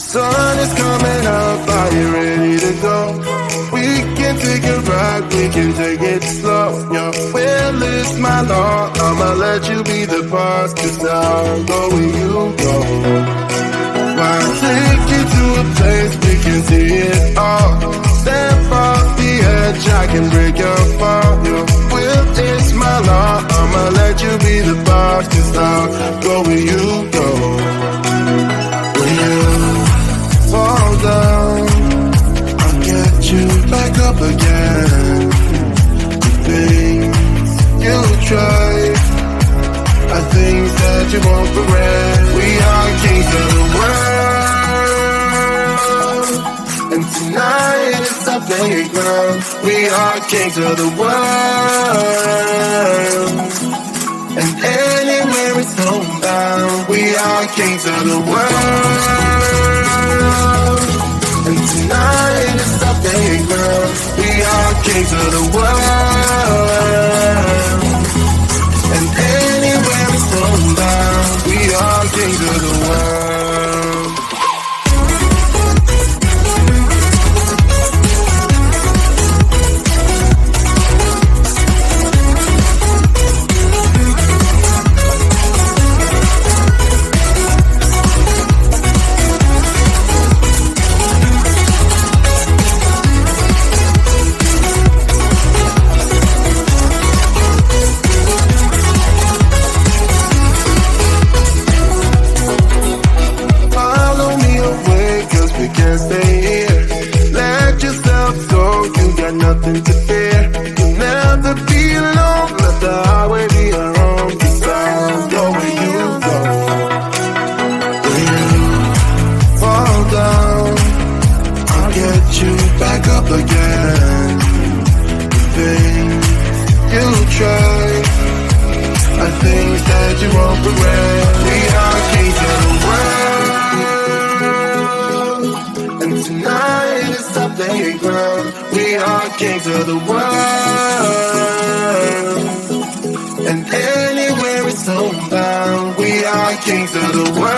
Sun is coming up, are you ready to go? We can take a ride, we can take it slow. Your will is my law, I'ma let you be the boss, 'cause I'll go where you go. I'll take you to a place we can see it all. Step off the edge, I can break your fall. Your will is my law, I'ma let you be the boss, 'cause I'll go where you go. When you fall down, I'll get you back up again. The things you try are things that you won't regret. We are kings of the world, and tonight is our playground. We are kings of the world, and anywhere it's homebound. We are kings of the world, and tonight is our playground. We are kings of the world, and anywhere it's homebound. We are kings of the world. Nothing to fear. You'll never be alone. Let the highway be our own. 'Cause I'll go where you go. When you fall down, I'll get you back up again. The things you try are things that you won't regret. We are kings of the world, and tonight is our playground. We are kings of the world, and anywhere it's homebound. We are kings of the world.